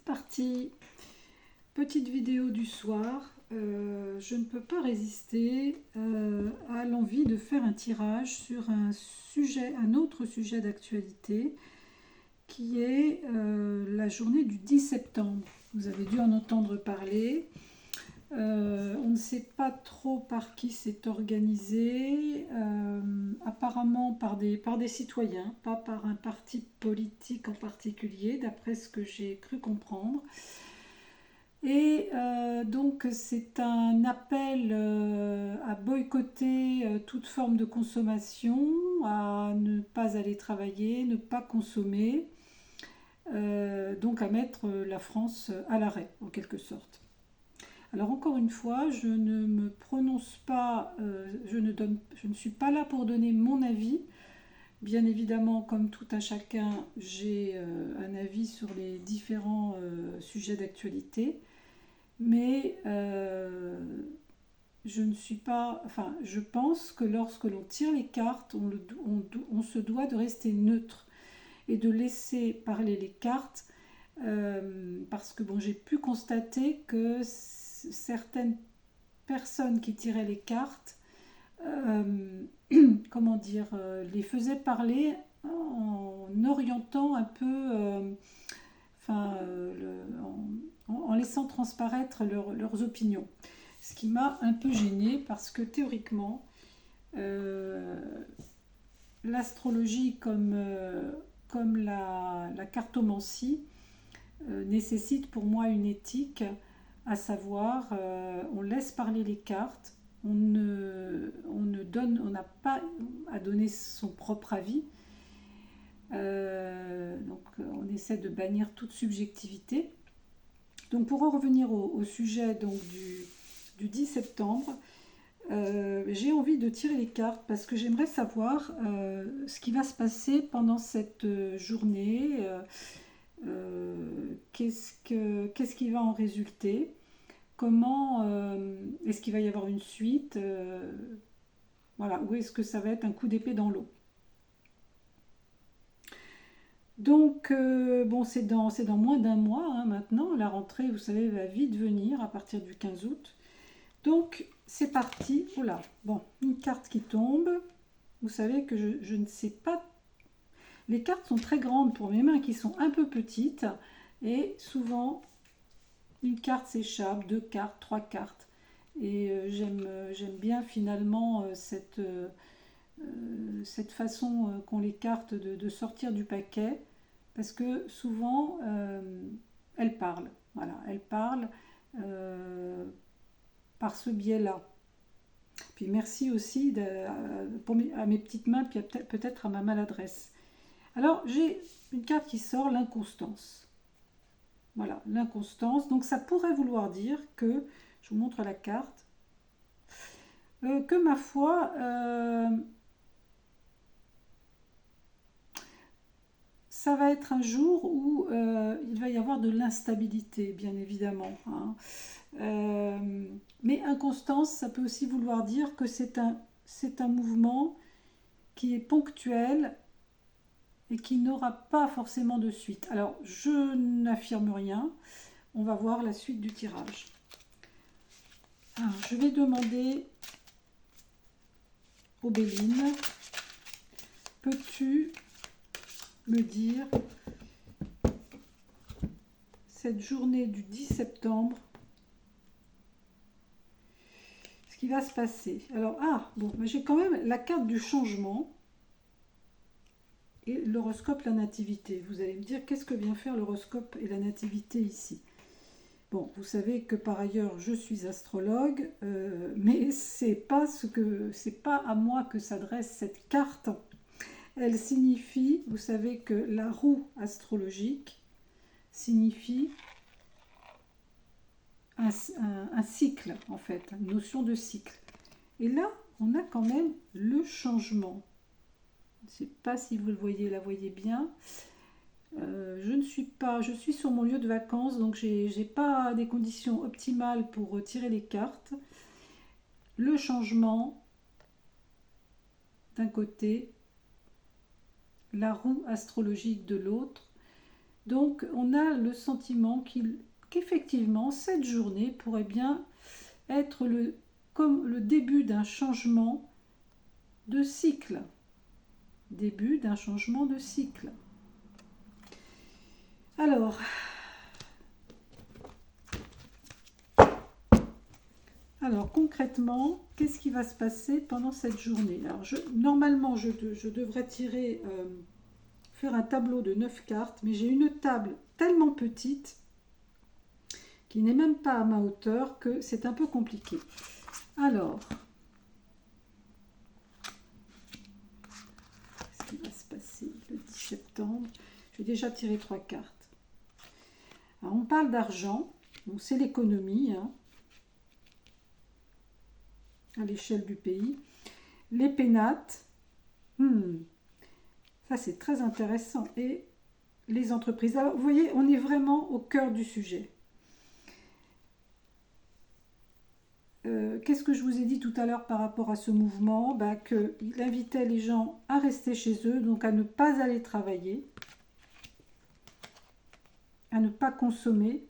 C'est parti. Petite vidéo du soir. Je ne peux pas résister à l'envie de faire un tirage sur un autre sujet d'actualité qui est la journée du 10 septembre. Vous avez dû en entendre parler. On ne sait pas trop par qui c'est organisé, apparemment par des citoyens, pas par un parti politique en particulier, d'après ce que j'ai cru comprendre. Et donc c'est un appel à boycotter toute forme de consommation, à ne pas aller travailler, ne pas consommer, donc à mettre la France à l'arrêt en quelque sorte. Alors encore une fois, je ne me prononce pas, je ne suis pas là pour donner mon avis. Bien évidemment, comme tout un chacun, j'ai un avis sur les différents sujets d'actualité, mais je ne suis pas, enfin, je pense que lorsque l'on tire les cartes, on se doit de rester neutre et de laisser parler les cartes, parce que bon, j'ai pu constater que certaines personnes qui tiraient les cartes, comment dire, les faisaient parler en orientant un peu, enfin, en laissant transparaître leurs opinions. Ce qui m'a un peu gênée parce que théoriquement, euh, l'astrologie comme la cartomancie nécessite pour moi une éthique, à savoir on laisse parler les cartes, on n'a pas à donner son propre avis. Donc on essaie de bannir toute subjectivité. Donc pour en revenir au sujet donc, du 10 septembre, j'ai envie de tirer les cartes parce que j'aimerais savoir ce qui va se passer pendant cette journée, qu'est-ce qui va en résulter, comment est-ce qu'il va y avoir une suite, voilà, ou est-ce que ça va être un coup d'épée dans l'eau. Donc, bon, c'est dans moins d'un mois hein, maintenant. La rentrée, vous savez, va vite venir à partir du 15 août. Donc, c'est parti. Oula, bon, une carte qui tombe. Vous savez que je ne sais pas. Les cartes sont très grandes pour mes mains qui sont un peu petites. Et souvent, une carte s'échappe, deux cartes, trois cartes. Et j'aime bien finalement cette façon qu'ont les cartes de sortir du paquet. Parce que souvent, elles parlent. Voilà, elles parlent par ce biais-là. Puis merci aussi à mes petites mains, puis peut-être à ma maladresse. Alors, j'ai une carte qui sort, l'inconstance. Voilà, l'inconstance. Donc, ça pourrait vouloir dire que, je vous montre la carte, que ma foi, ça va être un jour où il va y avoir de l'instabilité, bien évidemment. Hein. Mais inconstance, ça peut aussi vouloir dire que c'est un mouvement qui est ponctuel et qui n'aura pas forcément de suite. Alors, je n'affirme rien. On va voir la suite du tirage. Alors, je vais demander aux Béline, peux-tu me dire cette journée du 10 septembre, ce qui va se passer. Alors, bon, mais j'ai quand même la carte du changement et l'horoscope, la nativité. Vous allez me dire, qu'est-ce que vient faire l'horoscope et la nativité ici? Bon, vous savez que par ailleurs, je suis astrologue, mais c'est pas à moi que s'adresse cette carte. Elle signifie, vous savez que la roue astrologique signifie un cycle, en fait, une notion de cycle. Et là, on a quand même le changement. Je ne sais pas si vous la voyez bien. Je suis sur mon lieu de vacances, donc j'ai pas des conditions optimales pour tirer les cartes. Le changement d'un côté, la roue astrologique de l'autre. Donc on a le sentiment qu'effectivement cette journée pourrait bien être comme le début d'un changement de cycle. Début d'un changement de cycle. Alors concrètement, qu'est-ce qui va se passer pendant cette journée? Alors normalement, je devrais faire un tableau de 9 cartes, mais j'ai une table tellement petite qui n'est même pas à ma hauteur que c'est un peu compliqué. Alors, qu'est-ce qui va se passer le 10 septembre? J'ai déjà tiré 3 cartes. Alors, on parle d'argent, donc c'est l'économie, hein, à l'échelle du pays. Les pénates, ça c'est très intéressant. Et les entreprises. Alors vous voyez, on est vraiment au cœur du sujet. Qu'est-ce que je vous ai dit tout à l'heure par rapport à ce mouvement? Qu'il invitait les gens à rester chez eux, donc à ne pas aller travailler, à ne pas consommer,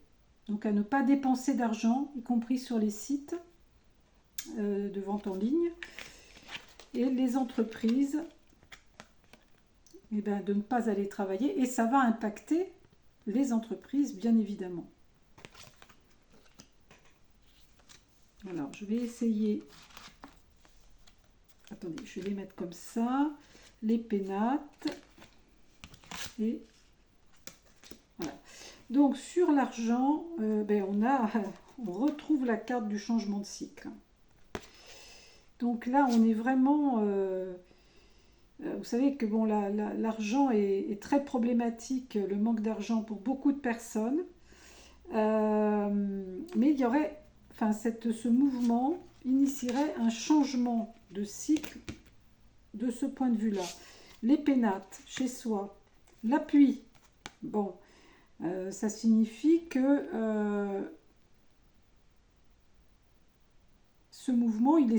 donc à ne pas dépenser d'argent, y compris sur les sites de vente en ligne. Et les entreprises, de ne pas aller travailler. Et ça va impacter les entreprises, bien évidemment. Alors, je vais essayer... Attendez, je vais les mettre comme ça. Les pénates. Et voilà. Donc, sur l'argent, on retrouve la carte du changement de cycle. Donc là, on est vraiment... vous savez que bon, l'argent est très problématique, le manque d'argent pour beaucoup de personnes. Mais il y aurait... ce mouvement initierait un changement de cycle de ce point de vue-là. Les pénates, chez soi. L'appui. Bon, ça signifie que ce mouvement, il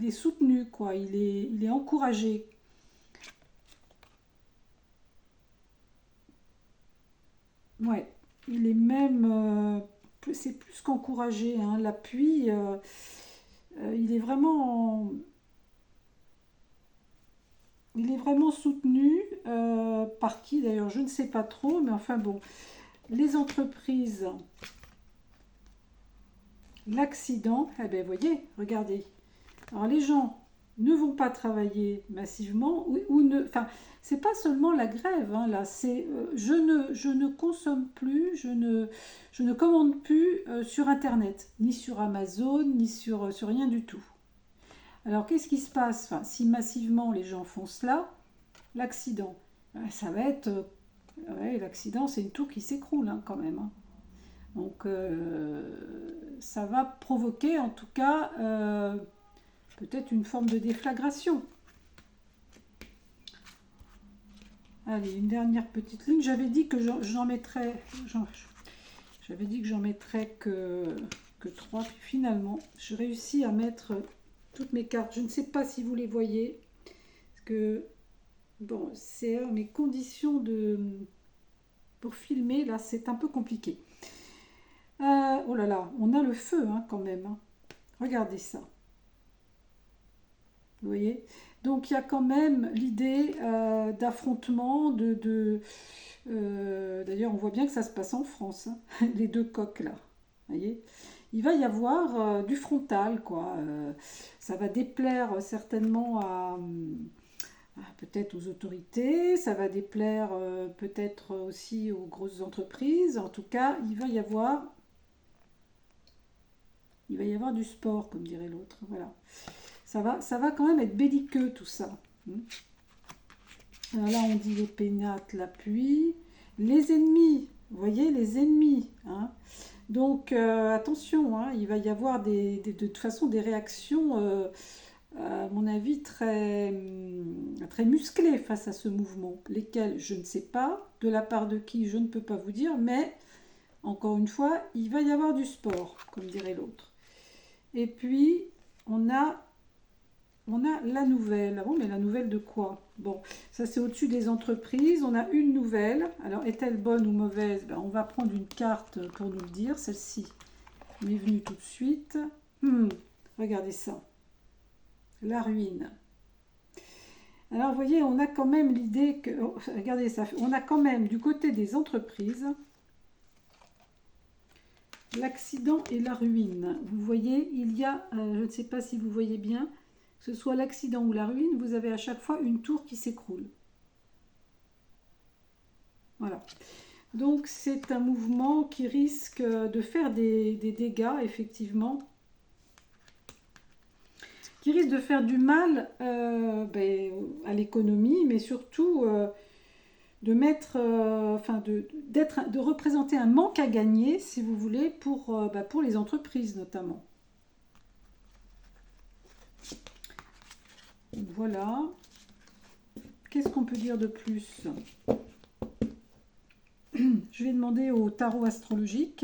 est soutenu, quoi. Il est encouragé. Ouais, il est même... c'est plus qu'encouragé, hein. L'appui, il est vraiment soutenu. Par qui d'ailleurs, je ne sais pas trop, mais enfin bon, les entreprises, l'accident, vous voyez, regardez. Alors les gens ne vont pas travailler massivement ou ne... c'est pas seulement la grève, hein, là, c'est je ne consomme plus, je ne commande plus sur Internet, ni sur Amazon, ni sur rien du tout. Alors, qu'est-ce qui se passe? Si massivement les gens font cela, l'accident, ça va être... l'accident, c'est une tour qui s'écroule, hein, quand même. Hein. Donc, ça va provoquer, en tout cas, peut-être une forme de déflagration. Allez, une dernière petite ligne. J'avais dit que j'en mettrais... J'avais dit que j'en mettrais que 3. Puis finalement, je réussis à mettre toutes mes cartes. Je ne sais pas si vous les voyez. Parce que, bon, c'est mes conditions pour filmer. Là, c'est un peu compliqué. Oh là là, on a le feu, hein, quand même. Hein. Regardez ça. Vous voyez? Donc il y a quand même l'idée d'affrontement, d'ailleurs on voit bien que ça se passe en France, hein, les deux coqs là, vous voyez? Il va y avoir du frontal, quoi. Ça va déplaire certainement peut-être aux autorités, ça va déplaire peut-être aussi aux grosses entreprises. En tout cas, il va y avoir du sport, comme dirait l'autre, voilà. Ça va quand même être belliqueux tout ça. Alors là, on dit les pénates, l'appui. Les ennemis, vous voyez, les ennemis. Hein. Donc, attention, hein, il va y avoir de toute façon des réactions, à mon avis, très musclées face à ce mouvement. Lesquelles, je ne sais pas. De la part de qui, je ne peux pas vous dire. Mais, encore une fois, il va y avoir du sport, comme dirait l'autre. Et puis, on a... on a la nouvelle. Ah bon, mais la nouvelle de quoi? Bon, ça c'est au-dessus des entreprises. On a une nouvelle. Alors, est-elle bonne ou mauvaise? Ben, on va prendre une carte pour nous le dire. Celle-ci m'est venue tout de suite. Regardez ça. La ruine. Alors, vous voyez, on a quand même l'idée que... oh, regardez ça. On a quand même du côté des entreprises l'accident et la ruine. Vous voyez, il y a, je ne sais pas si vous voyez bien, que ce soit l'accident ou la ruine, vous avez à chaque fois une tour qui s'écroule. Voilà. Donc c'est un mouvement qui risque de faire des dégâts, effectivement, qui risque de faire du mal à l'économie, mais surtout de mettre, de représenter un manque à gagner, si vous voulez, pour les entreprises notamment. Voilà. Qu'est-ce qu'on peut dire de plus? Je vais demander au tarot astrologique.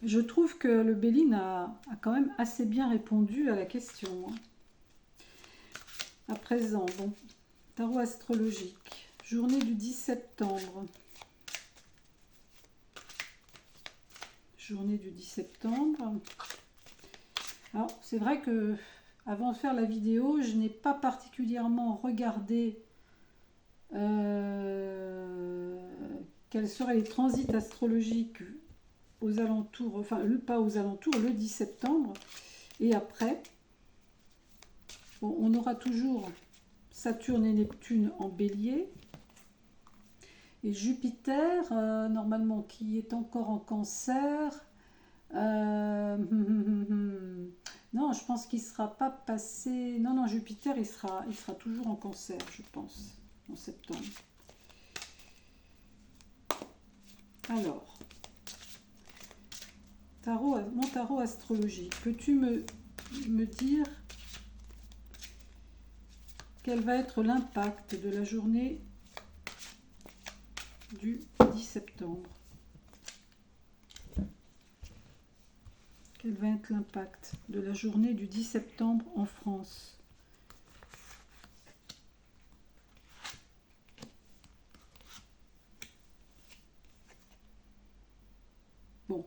Je trouve que le Béline a quand même assez bien répondu à la question. À présent, bon, tarot astrologique, journée du 10 septembre. Journée du 10 septembre. Alors, c'est vrai que avant de faire la vidéo, je n'ai pas particulièrement regardé quels seraient les transits astrologiques aux alentours, enfin pas aux alentours, le 10 septembre. Et après, bon, on aura toujours Saturne et Neptune en bélier. Et Jupiter, normalement, qui est encore en cancer. Non, je pense qu'il ne sera pas passé... Non, Jupiter, il sera toujours en cancer, je pense, en septembre. Alors, mon tarot astrologique, peux-tu me dire quel va être l'impact de la journée du 10 septembre? Quel va être l'impact de la journée du 10 septembre en France? Bon,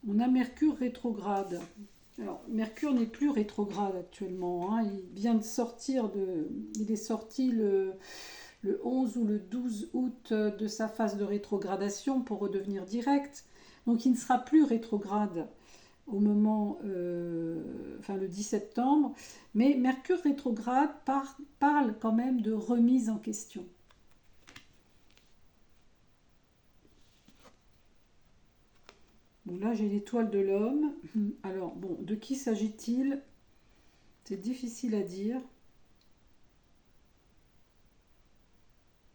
on a Mercure rétrograde. Alors, Mercure n'est plus rétrograde actuellement. Hein. Il vient de sortir il est sorti le 11 ou le 12 août de sa phase de rétrogradation pour redevenir direct. Donc, il ne sera plus rétrograde au moment, le 10 septembre. Mais Mercure rétrograde parle quand même de remise en question. Bon, là, j'ai l'étoile de l'homme. Alors, bon, de qui s'agit-il? C'est difficile à dire.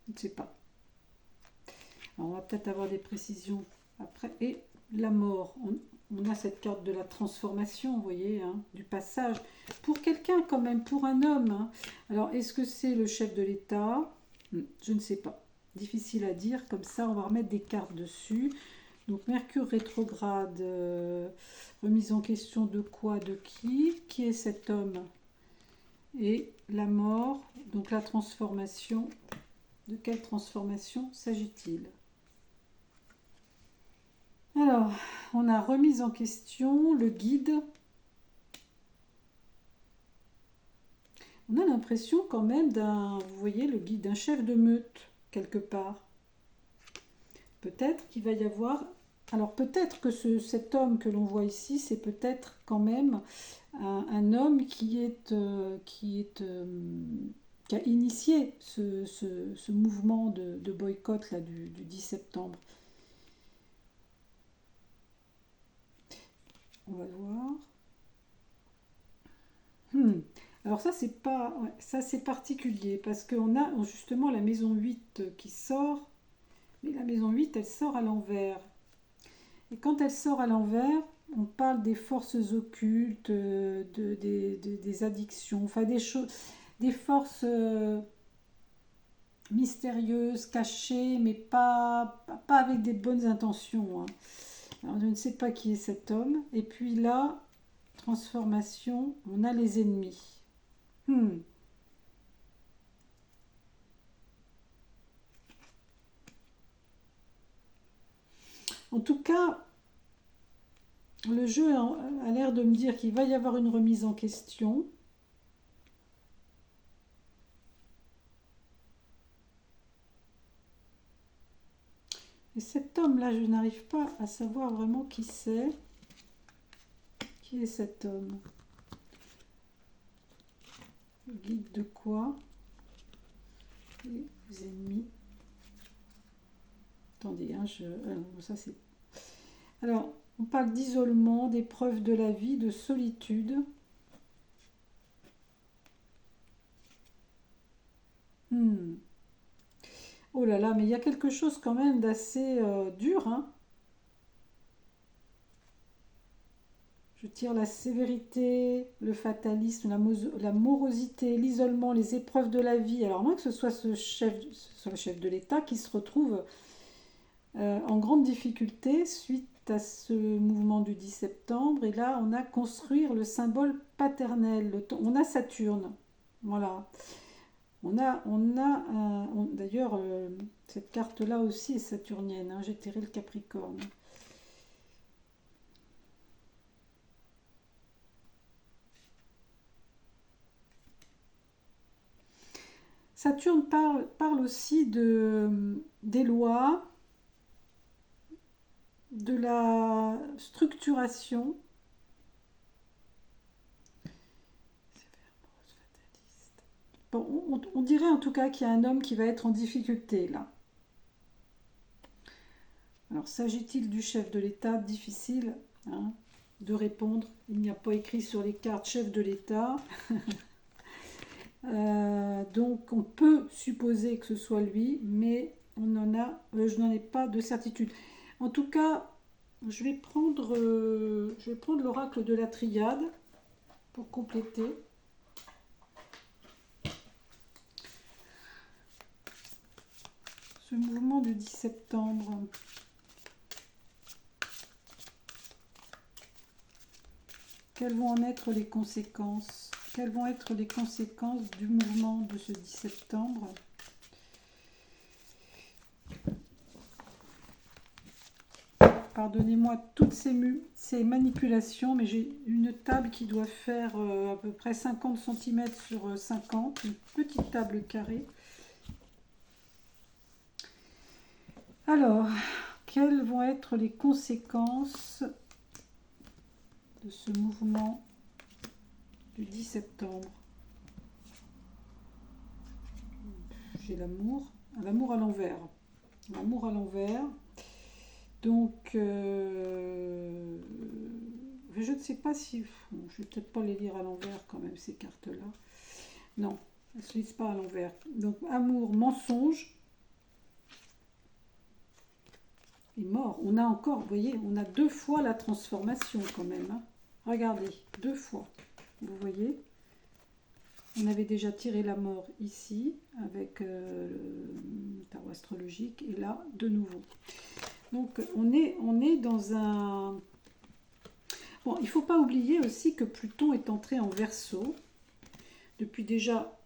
Je ne sais pas. Alors, on va peut-être avoir des précisions après. Et la mort. On a cette carte de la transformation, vous voyez, hein, du passage. Pour quelqu'un quand même, pour un homme. Hein. Alors, est-ce que c'est le chef de l'État? Je ne sais pas. Difficile à dire. Comme ça, on va remettre des cartes dessus. Donc, Mercure rétrograde, remise en question de quoi, de qui? Qui est cet homme? Et la mort, donc la transformation. De quelle transformation s'agit-il? Alors, on a remise en question, le guide. On a l'impression quand même vous voyez, le guide d'un chef de meute, quelque part. Peut-être qu'il va y avoir... Alors peut-être que cet homme que l'on voit ici, c'est peut-être quand même un homme qui a initié ce mouvement de boycott là, du 10 septembre. On va voir. Alors ça c'est pas, ouais, ça c'est particulier parce qu'on a justement la maison 8 qui sort, mais la maison 8 elle sort à l'envers. Et quand elle sort à l'envers, on parle des forces occultes, des addictions, enfin des choses, des forces mystérieuse, cachée, mais pas avec des bonnes intentions, hein. Alors, je ne sais pas qui est cet homme. Et puis là, transformation, on a les ennemis. Hmm. En tout cas, le jeu a l'air de me dire qu'il va y avoir une remise en question. Et cet homme-là, je n'arrive pas à savoir vraiment qui c'est. Qui est cet homme? Guide de quoi? Les ennemis. Attendez, hein, ça c'est... Alors, on parle d'isolement, d'épreuves de la vie, de solitude. Hmm. Oh là là, mais il y a quelque chose quand même d'assez dur, hein. Je tire la sévérité, le fatalisme, la morosité, l'isolement, les épreuves de la vie. Alors, moins que ce soit le chef de l'État qui se retrouve en grande difficulté suite à ce mouvement du 10 septembre. Et là, on a construire le symbole paternel. On a Saturne. Voilà. D'ailleurs, cette carte-là aussi est saturnienne, hein. J'ai tiré le Capricorne. Saturne parle aussi des lois, de la structuration. Bon, on dirait en tout cas qu'il y a un homme qui va être en difficulté là. Alors, s'agit-il du chef de l'État? Difficile, hein, de répondre. Il n'y a pas écrit sur les cartes chef de l'État. Donc, on peut supposer que ce soit lui, mais je n'en ai pas de certitude. En tout cas, je vais prendre l'oracle de la triade pour compléter. Ce mouvement du 10 septembre. Quelles vont en être les conséquences? Quelles vont être les conséquences du mouvement de ce 10 septembre? Pardonnez-moi toutes ces manipulations, mais j'ai une table qui doit faire à peu près 50 cm sur 50, une petite table carrée. Alors, quelles vont être les conséquences de ce mouvement du 10 septembre? J'ai l'amour à l'envers. L'amour à l'envers. Donc, je ne sais pas si... je vais peut-être pas les lire à l'envers quand même, ces cartes-là. Non, elles ne se lisent pas à l'envers. Donc, amour, mensonge. Et mort. On a encore, vous voyez, on a 2 fois la transformation quand même, hein. Regardez, 2 fois. Vous voyez? On avait déjà tiré la mort ici, avec le tarot astrologique. Et là, de nouveau. Donc, on est dans un... Bon, il ne faut pas oublier aussi que Pluton est entré en Verseau depuis déjà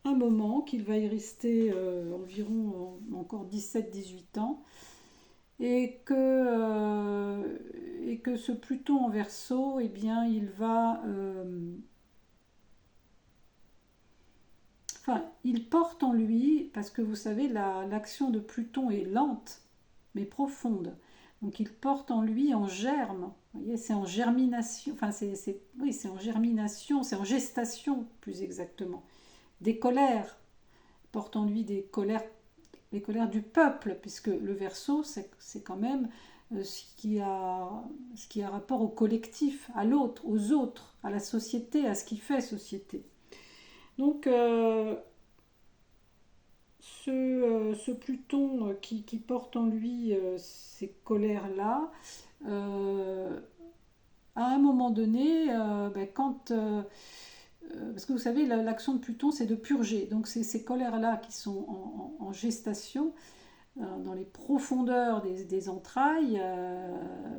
un moment, qu'il va y rester environ encore 17-18 ans, et que ce Pluton en Verseau, eh bien, il va... enfin, il porte en lui, parce que vous savez, l'action de Pluton est lente, mais profonde. Donc il porte en lui en germe. Vous voyez, c'est en germination. Enfin, oui, c'est en germination, c'est en gestation, plus exactement. Des colères. Il porte en lui des colères, les colères du peuple, puisque le Verseau, c'est quand même ce qui a rapport au collectif, à l'autre, aux autres, à la société, à ce qui fait société. Donc, ce Pluton qui porte en lui ces colères-là, à un moment donné, quand parce que vous savez, l'action de Pluton, c'est de purger. Donc ces colères-là qui sont en gestation, dans les profondeurs des entrailles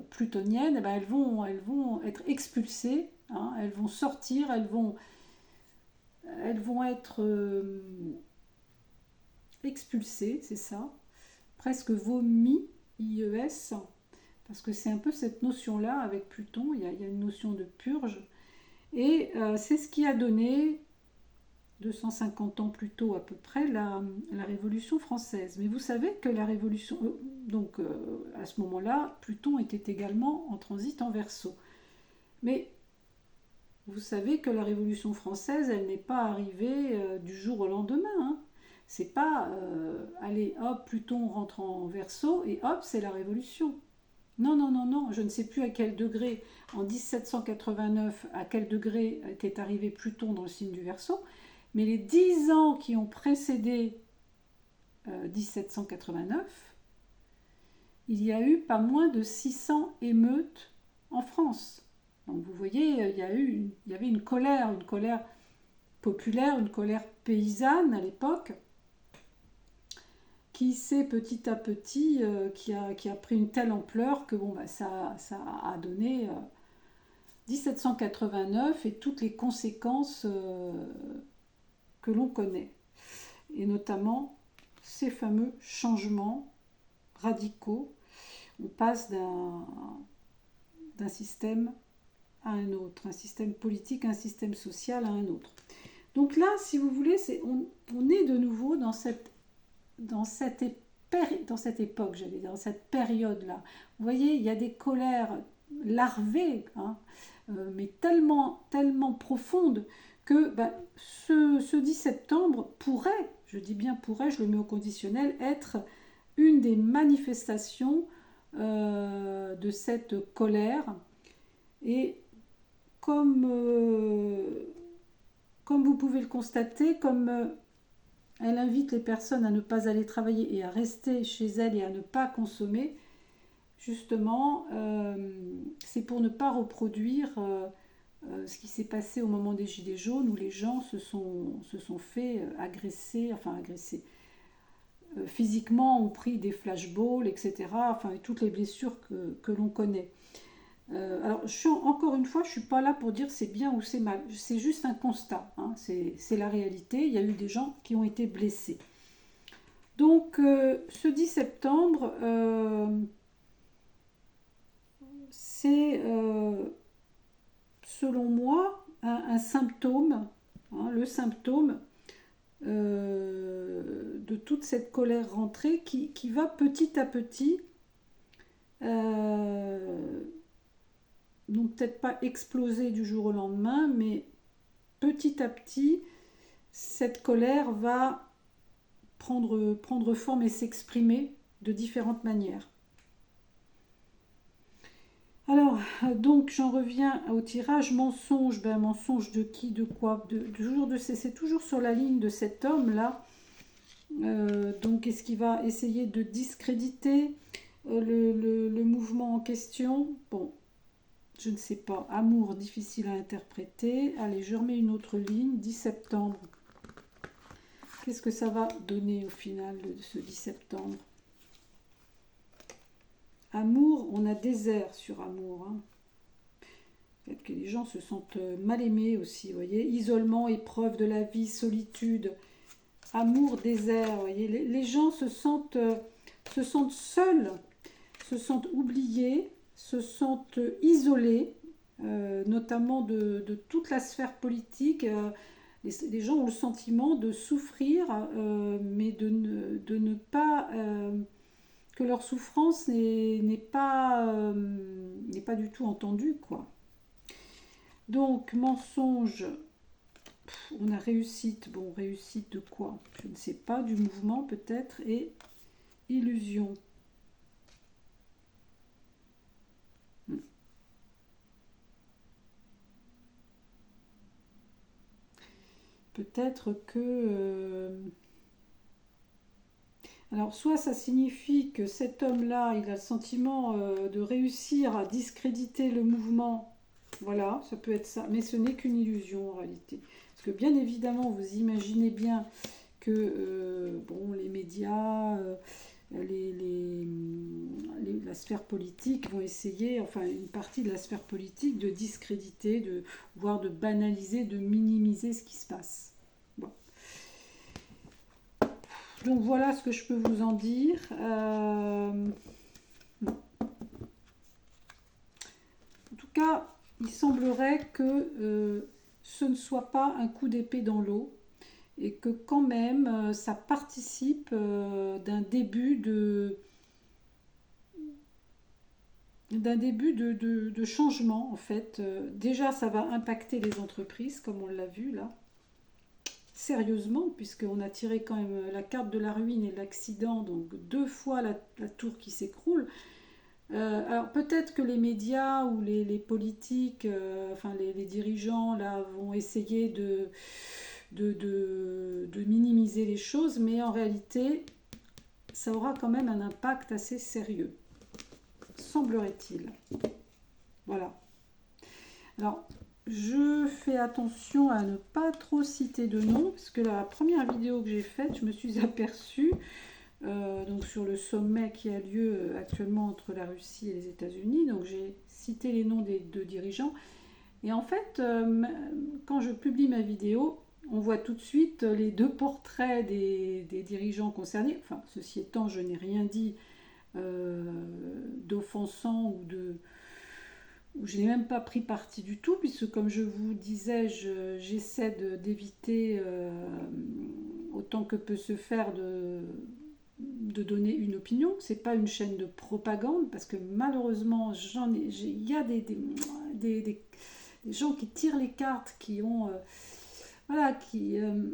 plutoniennes, eh ben, elles vont être expulsées, hein, elles vont sortir, elles vont être expulsées, c'est ça, presque vomies, IES, parce que c'est un peu cette notion-là avec Pluton, il y a une notion de purge, et c'est ce qui a donné 250 ans plus tôt à peu près, la Révolution française. Mais vous savez que la Révolution... donc à ce moment-là, Pluton était également en transit en Verseau. Mais vous savez que la Révolution française, elle n'est pas arrivée du jour au lendemain. Hein. C'est pas, allez, hop, Pluton rentre en Verseau et hop, c'est la Révolution. Non, non, non, non, je ne sais plus à quel degré, en 1789, à quel degré était arrivé Pluton dans le signe du Verseau, mais les 10 ans qui ont précédé 1789, il y a eu pas moins de 600 émeutes en France. Donc vous voyez, il y avait une colère populaire, une colère paysanne à l'époque, qui s'est petit à petit, qui a pris une telle ampleur que bon, bah, ça a donné 1789 et toutes les conséquences que l'on connaît. Et notamment ces fameux changements radicaux. On passe d'un système à un autre, un système politique, un système social à un autre. Donc là, si vous voulez, on est de nouveau dans cette époque, j'allais dire, dans cette période-là. Vous voyez, il y a des colères larvées, hein, mais tellement, tellement profondes que ce 10 septembre pourrait, je dis bien pourrait, je le mets au conditionnel, être une des manifestations de cette colère. Et comme vous pouvez le constater, comme elle invite les personnes à ne pas aller travailler et à rester chez elles et à ne pas consommer, justement, c'est pour ne pas reproduire ce qui s'est passé au moment des Gilets jaunes, où les gens se sont fait agresser, physiquement, ont pris des flashballs, etc., enfin, toutes les blessures que l'on connaît. Alors, encore une fois, je ne suis pas là pour dire c'est bien ou c'est mal, c'est juste un constat, hein, c'est la réalité, il y a eu des gens qui ont été blessés. Donc, ce 10 septembre, c'est, selon moi, un symptôme, hein, le symptôme de toute cette colère rentrée qui va petit à petit, non peut-être pas exploser du jour au lendemain, mais petit à petit, cette colère va prendre forme et s'exprimer de différentes manières. Alors, donc j'en reviens au tirage mensonge. Mensonge de qui, de quoi, c'est toujours sur la ligne de cet homme-là. Donc, est-ce qu'il va essayer de discréditer le mouvement en question? Bon, je ne sais pas. Amour, difficile à interpréter. Allez, je remets une autre ligne. 10 septembre. Qu'est-ce que ça va donner au final de ce 10 septembre? Amour, on a désert sur amour. Hein. Peut-être que les gens se sentent mal aimés aussi, vous voyez. Isolement, épreuve de la vie, solitude. Amour, désert, vous voyez. Les gens se sentent seuls, se sentent oubliés, se sentent isolés, notamment de toute la sphère politique. Les gens ont le sentiment de souffrir, mais de ne pas... que leur souffrance n'est pas du tout entendue, quoi. Donc, mensonge, on a réussite. Bon, réussite de quoi? Je ne sais pas, du mouvement peut-être, et illusion. Peut-être que... Alors, soit ça signifie que cet homme-là, il a le sentiment de réussir à discréditer le mouvement Voilà, ça peut être ça. Mais ce n'est qu'une illusion en réalité. Parce que bien évidemment, vous imaginez bien que bon, les médias, la sphère politique vont essayer, enfin une partie de la sphère politique, de discréditer, voire de banaliser, de minimiser ce qui se passe. Bon. Donc voilà ce que je peux vous en dire. En tout cas, il semblerait que ce ne soit pas un coup d'épée dans l'eau et que quand même ça participe d'un début de changement en fait. Déjà ça va impacter les entreprises comme on l'a vu là, sérieusement, puisqu'on a tiré quand même la carte de la ruine et l'accident, donc 2 fois la tour qui s'écroule. Alors peut-être que les médias ou les politiques, enfin les dirigeants là vont essayer de minimiser les choses, mais en réalité ça aura quand même un impact assez sérieux, semblerait-il. Voilà. Alors je fais attention à ne pas trop citer de noms, parce que la première vidéo que j'ai faite, je me suis aperçue donc sur le sommet qui a lieu actuellement entre la Russie et les États-Unis. Donc j'ai cité les noms des 2 dirigeants. Et en fait, quand je publie ma vidéo, on voit tout de suite les 2 portraits des dirigeants concernés. Enfin, ceci étant, je n'ai rien dit d'offensant ou je n'ai même pas pris parti du tout, puisque comme je vous disais, j'essaie d'éviter autant que peut se faire de donner une opinion. C'est pas une chaîne de propagande, parce que malheureusement il y a des gens qui tirent les cartes, qui ont voilà,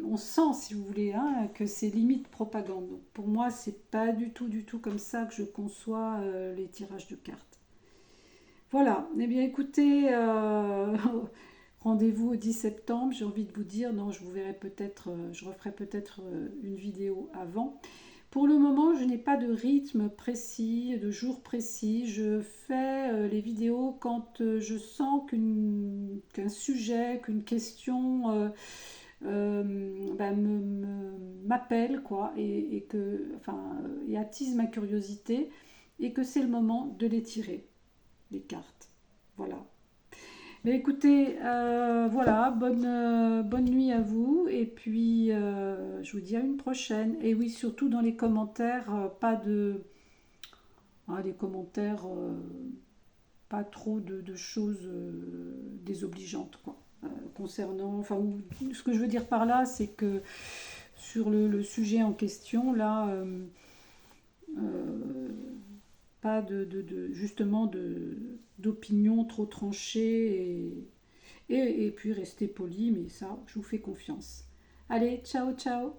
on sent, si vous voulez, hein, que c'est limite propagande. Donc pour moi c'est pas du tout comme ça que je conçois les tirages de cartes. Voilà, eh bien écoutez, rendez-vous au 10 septembre. J'ai envie de vous dire, non, je vous verrai peut-être, je referai peut-être une vidéo avant. Pour le moment, je n'ai pas de rythme précis, de jour précis. Je fais les vidéos quand je sens qu'un sujet, qu'une question m'appelle, quoi, et attise ma curiosité, et que c'est le moment de les tirer, les cartes. Voilà. Mais écoutez, voilà, bonne nuit à vous, et puis je vous dis à une prochaine. Et oui, surtout dans les commentaires, pas de... les commentaires, pas trop de choses désobligeantes, quoi. Concernant... Enfin, ce que je veux dire par là, c'est que sur le sujet en question, là... pas justement d'opinion trop tranchée, et puis rester poli, mais ça, je vous fais confiance. Allez, ciao, ciao!